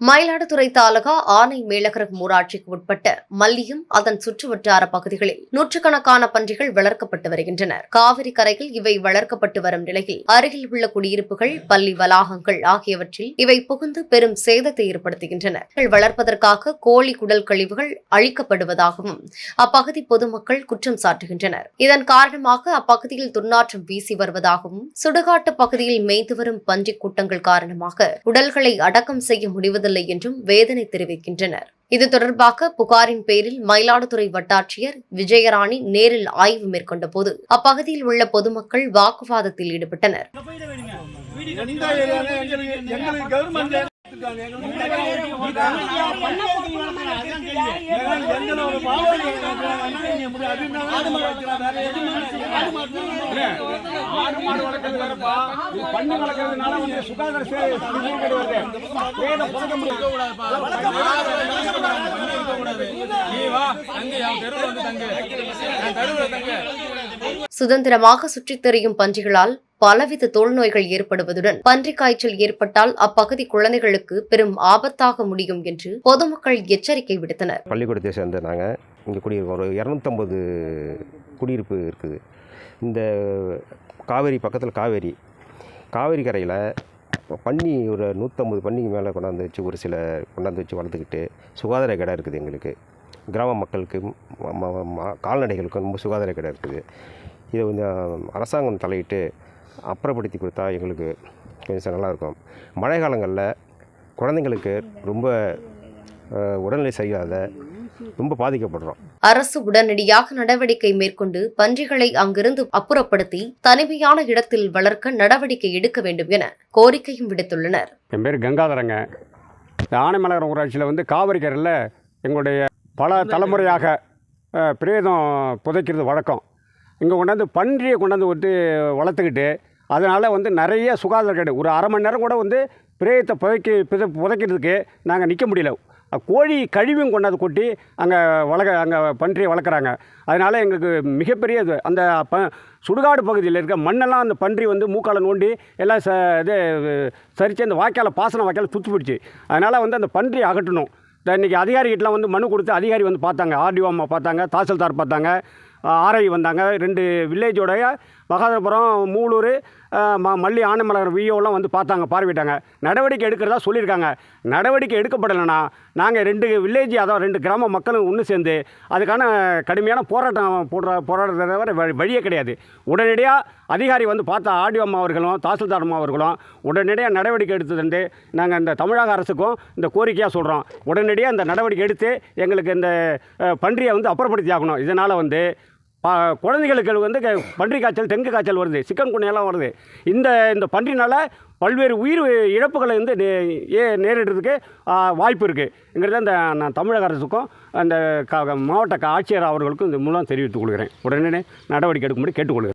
மயிலாடுதுறை தாலுகா ஆனை மேலகரம் ஊராட்சிக்கு உட்பட்ட மல்லியம் அதன் சுற்றுவட்டார பகுதிகளில் நூற்றுக்கணக்கான பன்றிகள் வளர்க்கப்பட்டு வருகின்றன. காவிரி கரையில் இவை வளர்க்கப்பட்டு வரும் நிலையில் அருகில் உள்ள குடியிருப்புகள், பள்ளி வளாகங்கள் ஆகியவற்றில் இவை புகுந்து பெரும் சேதத்தை ஏற்படுத்துகின்றன. வளர்ப்பதற்காக கோழி குடல் கழிவுகள் அழிக்கப்படுவதாகவும் அப்பகுதி பொதுமக்கள் குற்றம் சாட்டுகின்றனர். இதன் காரணமாக அப்பகுதியில் துர்நாற்றம் வீசி வருவதாகவும், சுடுகாட்டு பகுதியில் மேய்ந்து வரும் பன்றி கூட்டங்கள் காரணமாக உடல்களை அடக்கம் செய்ய முடிவதில்லை என்றும் வேதனை தெரிவிக்கின்றனர். இது தொடர்பாக புகாரின் பேரில் மயிலாடுதுறை வட்டாட்சியர் விஜயராணி நேரில் ஆய்வு மேற்கொண்ட போது அப்பகுதியில் உள்ள பொதுமக்கள் வாக்குவாதத்தில் ஈடுபட்டனர். சுதந்திரமாக சுற்றித் திரியும் பன்றிகளால் பலவித தோல்நோய்கள் ஏற்படுவதுடன் பன்றிக் காய்ச்சல் ஏற்பட்டால் அப்பகுதி குழந்தைகளுக்கு பெரும் ஆபத்தாக முடியும் என்று பொதுமக்கள் எச்சரிக்கை விடுத்தனர். பள்ளிக்கூடத்தை சேர்ந்த நாங்கள் இங்கே குடியிருக்கோம். ஒரு 250 குடியிருப்பு இருக்குது. இந்த காவேரி பக்கத்தில் காவேரி கரையில் பன்னி ஒரு 150 பன்னிக்கு மேலே கொண்டாந்து வச்சு ஒரு சில கொண்டாந்து வச்சு வளர்த்துக்கிட்டு சுகாதார கடை இருக்குது. எங்களுக்கு கிராம மக்களுக்கு கால்நடைகளுக்கும் ரொம்ப சுகாதார கடை இருக்குது. இதை கொஞ்சம் அரசாங்கம் தலையிட்டு அப்புறப்படுத்தி கொடுத்தா எங்களுக்கு கொஞ்சம் நல்லாயிருக்கும். மழை காலங்களில் குழந்தைங்களுக்கு ரொம்ப உடல்நிலை சரியாத ரொம்ப பாதிக்கப்படுறோம். அரசு உடனடியாக நடவடிக்கை மேற்கொண்டு பன்றிகளை அங்கிருந்து அப்புறப்படுத்தி தனிமையான இடத்தில் வளர்க்க நடவடிக்கை எடுக்க வேண்டும் என கோரிக்கையும் விடுத்துள்ளனர். என் பேர் கங்காதரங்க. ஆனைமலகரம் ஊராட்சியில் காவிரி கரையில் எங்களுடைய பல தலைமுறையாக பிரேதம் புதைக்கிறது வழக்கம். இங்கே கொண்டாந்து பன்றியை கொண்டாந்து வளர்த்துக்கிட்டு அதனால் நிறைய சுகாதார கேடு. ஒரு அரை மணி நேரம் கூட பிரேதத்தை புதைக்கிறதுக்கு நாங்கள் நிற்க முடியல. கோழி கழிவும் கொண்டாந்து கொட்டி அங்கே பன்றியை வளர்க்குறாங்க. அதனால் எங்களுக்கு மிகப்பெரிய அந்த சுடுகாடு பகுதியில் இருக்க மண்ணெல்லாம் அந்த பன்றி மூக்கால நோண்டி எல்லாம் சரித்து அந்த பாசன வாய்க்கால துத்து பிடிச்சி. அதனால் அந்த பன்றியை அகற்றணும். இன்றைக்கி அதிகாரிகிட்டலாம் மனு கொடுத்து அதிகாரி பார்த்தாங்க. ஆர்டிஓ அம்மா பார்த்தாங்க, தாசில்தார் பார்த்தாங்க, ஆர்ஐ வந்தாங்க. 2 வில்லேஜோடைய மகாதபுரம், மூலூர், மல்லி, ஆனைமலகரம் விஓலாம் பார்த்தாங்க, பார்வையிட்டாங்க. நடவடிக்கை எடுக்கிறதா சொல்லியிருக்காங்க. நடவடிக்கை எடுக்கப்படலைன்னா நாங்கள் 2 வில்லேஜ், அதாவது 2 கிராம மக்களும் ஒன்று சேர்ந்து அதுக்கான கடுமையான போராட்டத்தை தவிர வழியே கிடையாது. உடனடியாக அதிகாரி பார்த்தா ஆர்டிஓ அம்மா அவர்களும் தாசில்தார் அம்மா அவர்களும் உடனடியாக நடவடிக்கை எடுத்தது நாங்கள் இந்த தமிழக அரசுக்கும் இந்த கோரிக்கையாக சொல்கிறோம். உடனடியாக இந்த நடவடிக்கை எடுத்து எங்களுக்கு இந்த பன்றியை அப்புறப்படுத்தி ஆகணும். இதனால் குழந்தைகளுக்கு பன்றி காய்ச்சல், டெங்கு காய்ச்சல் வருது, சிக்கன் குனியெல்லாம் வருது. இந்த பன்றினால் பல்வேறு உயிர் இழப்புகளை நேரிடுறதுக்கு வாய்ப்பு இருக்குங்கிறத நான் தமிழக அரசுக்கும் அந்த மாவட்ட ஆட்சியர் அவர்களுக்கும் இந்த மூலம் தெரிவித்துக் கொள்கிறேன். உடனே நடவடிக்கை எடுக்கும்படி கேட்டுக்கொள்கிறேன்.